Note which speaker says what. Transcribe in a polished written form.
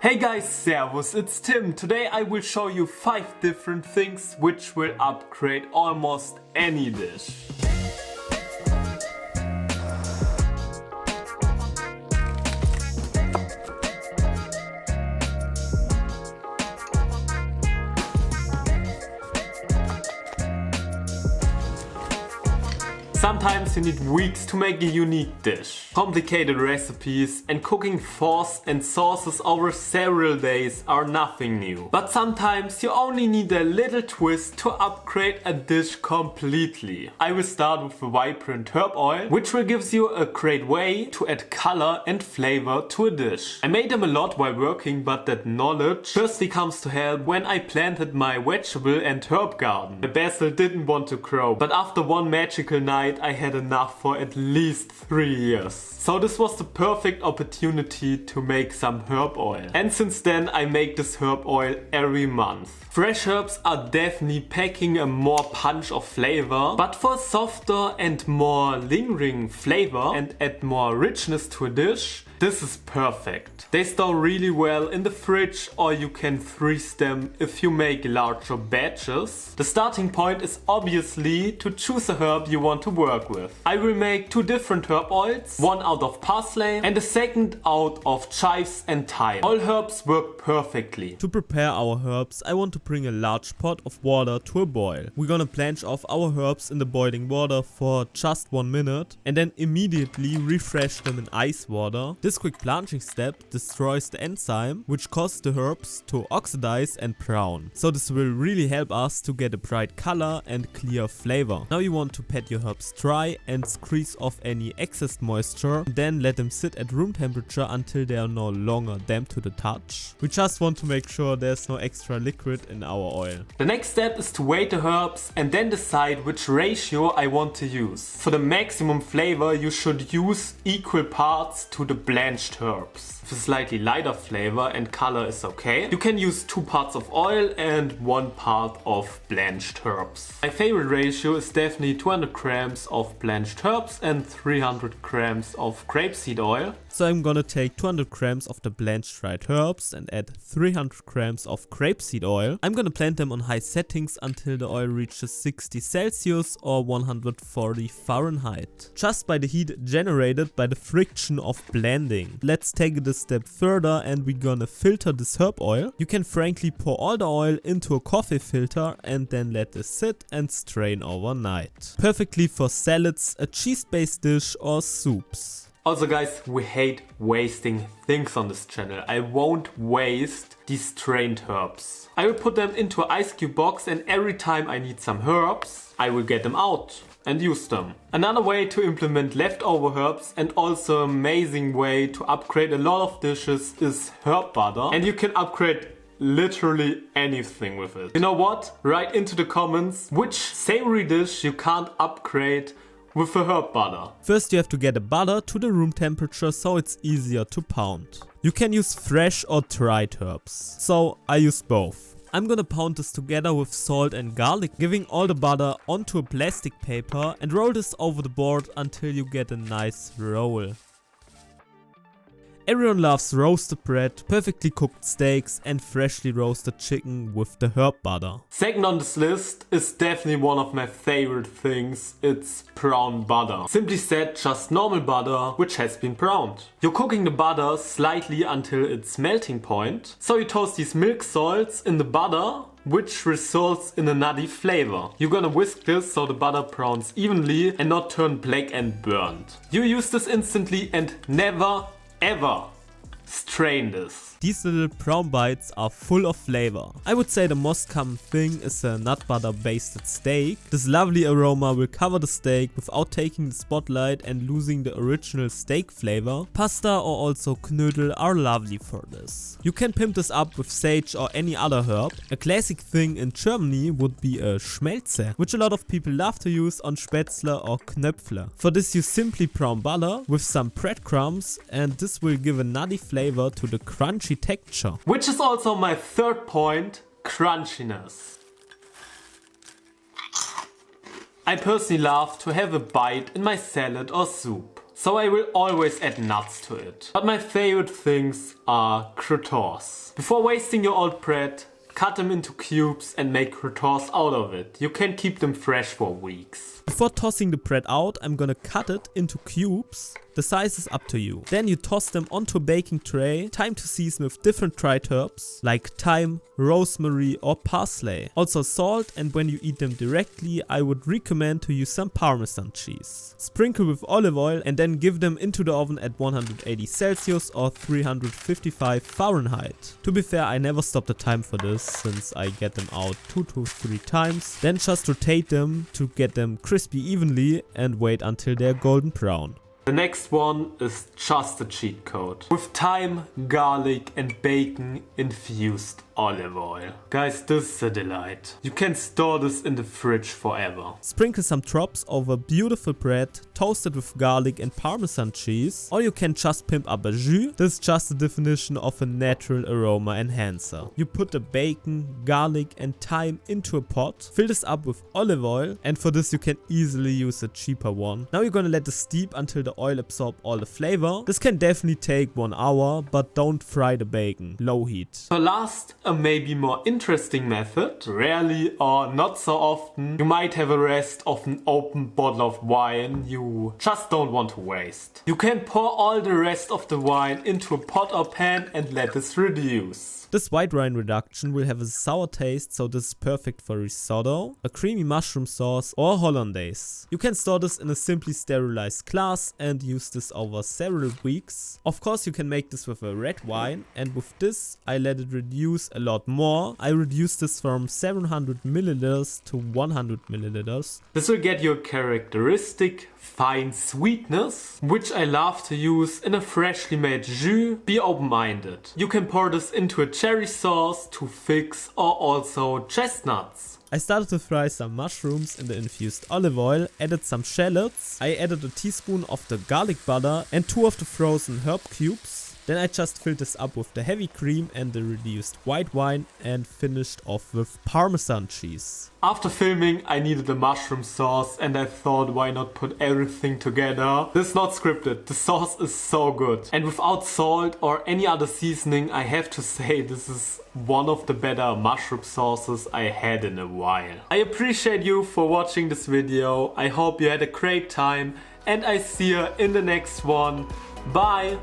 Speaker 1: Hey guys, servus, it's Tim. Today I will show you 5 different things which will upgrade almost any dish. Sometimes you need weeks to make a unique dish. Complicated recipes and cooking force and sauces over several days are nothing new. But sometimes you only need a little twist to upgrade a dish completely. I will start with the vibrant herb oil, which will give you a great way to add color and flavor to a dish. I made them a lot while working, but that knowledge firstly comes to help when I planted my vegetable and herb garden. The basil didn't want to grow, but after one magical night I had enough for at least 3 years. So this was the perfect opportunity to make some herb oil. And since then I make this herb oil every month. Fresh herbs are definitely packing a more punch of flavor, but for a softer and more lingering flavor and add more richness to a dish, this is perfect. They store really well in the fridge, or you can freeze them if you make larger batches. The starting point is obviously to choose a herb you want to work with. I will make 2 different herb oils, one out of parsley and the second out of chives and thyme. All herbs work perfectly.
Speaker 2: To prepare our herbs, I want to bring a large pot of water to a boil. We're gonna blanch off our herbs in the boiling water for just 1 minute and then immediately refresh them in ice water. This quick blanching step destroys the enzyme, which causes the herbs to oxidize and brown. So this will really help us to get a bright color and clear flavor. Now you want to pat your herbs dry and squeeze off any excess moisture. Then let them sit at room temperature until they are no longer damp to the touch. We just want to make sure there's no extra liquid in our oil.
Speaker 1: The next step is to weigh the herbs and then decide which ratio I want to use. For the maximum flavor you should use equal parts to the blanched herbs. For slightly lighter flavor and color is okay, you can use 2 parts of oil and 1 part of blanched herbs. My favorite ratio is definitely 200 grams of blanched herbs and 300 grams of grapeseed oil.
Speaker 2: So I'm gonna take 200 grams of the blanched dried herbs and add 300 grams of grapeseed oil. I'm gonna blend them on high settings until the oil reaches 60 Celsius or 140 Fahrenheit. Just by the heat generated by the friction of blending. Let's take it a step further and we're gonna filter this herb oil. You can frankly pour all the oil into a coffee filter and then let this sit and strain overnight. Perfectly for salads, a cheese-based dish or soups.
Speaker 1: Also guys, we hate wasting things on this channel. I won't waste these strained herbs. I will put them into an ice cube box and every time I need some herbs, I will get them out and use them. Another way to implement leftover herbs and also an amazing way to upgrade a lot of dishes is herb butter. And you can upgrade literally anything with it. You know what? Write into the comments which savory dish you can't upgrade with a herb butter.
Speaker 2: First you have to get the butter to the room temperature so it's easier to pound. You can use fresh or dried herbs. So I use both. I'm gonna pound this together with salt and garlic, giving all the butter onto a plastic paper and roll this over the board until you get a nice roll. Everyone loves roasted bread, perfectly cooked steaks and freshly roasted chicken with the herb butter.
Speaker 1: Second on this list is definitely one of my favorite things. It's brown butter. Simply said, just normal butter which has been browned. You're cooking the butter slightly until its melting point. So you toast these milk salts in the butter, which results in a nutty flavor. You're gonna whisk this so the butter browns evenly and not turn black and burnt. You use this instantly and never ever strain this.
Speaker 2: These little brown bites are full of flavor. I would say the most common thing is a nut butter basted steak. This lovely aroma will cover the steak without taking the spotlight and losing the original steak flavor. Pasta or also knödel are lovely for this. You can pimp this up with sage or any other herb. A classic thing in Germany would be a Schmelze, which a lot of people love to use on Spätzle or Knöpfle. For this you simply brown butter with some breadcrumbs and this will give a nutty flavor to the crunchy texture.
Speaker 1: Which is also my third point, crunchiness. I personally love to have a bite in my salad or soup. so I will always add nuts to it. But my favorite things are croutons. Before wasting your old bread, cut them into cubes and make croutons out of it. You can keep them fresh for weeks.
Speaker 2: Before tossing the bread out, I'm gonna cut it into cubes. The size is up to you. Then you toss them onto a baking tray. Time to season with different dried herbs like thyme, rosemary or parsley. Also salt, and when you eat them directly, I would recommend to use some Parmesan cheese. Sprinkle with olive oil and then give them into the oven at 180 Celsius or 355 Fahrenheit. To be fair, I never stop the time for this since I get them out 2 to 3 times. Then just rotate them to get them crispy evenly and wait until they're golden brown.
Speaker 1: The next one is just a cheat code. With thyme, garlic and bacon infused olive oil. Guys, this is a delight. You can store this in the fridge forever.
Speaker 2: Sprinkle some drops over beautiful bread, toasted with garlic and Parmesan cheese. Or you can just pimp up a jus. This is just the definition of a natural aroma enhancer. You put the bacon, garlic and thyme into a pot. Fill this up with olive oil, and for this you can easily use a cheaper one. Now you're gonna let this steep until the oil absorb all the flavor. This can definitely take 1 hour, but don't fry the bacon. Low heat.
Speaker 1: For last, a maybe more interesting method. Rarely or not so often, you might have a rest of an open bottle of wine you just don't want to waste. You can pour all the rest of the wine into a pot or pan and let this reduce.
Speaker 2: This white wine reduction will have a sour taste, so this is perfect for risotto, a creamy mushroom sauce or hollandaise. You can store this in a simply sterilized glass and use this over several weeks. Of course you can make this with a red wine, and with this I let it reduce a lot more. I reduced this from 700 milliliters to 100 milliliters.
Speaker 1: This will get your characteristic fine sweetness, which I love to use in a freshly made jus. Be open-minded. You can pour this into a cherry sauce to fix, or also chestnuts.
Speaker 2: I started to fry some mushrooms in the infused olive oil, added some shallots. I added a teaspoon of the garlic butter and 2 of the frozen herb cubes. Then I just filled this up with the heavy cream and the reduced white wine and finished off with Parmesan cheese.
Speaker 1: After filming, I needed a mushroom sauce and I thought, why not put everything together? This is not scripted, the sauce is so good. And without salt or any other seasoning, I have to say this is one of the better mushroom sauces I had in a while. I appreciate you for watching this video. I hope you had a great time and I see you in the next one. Bye!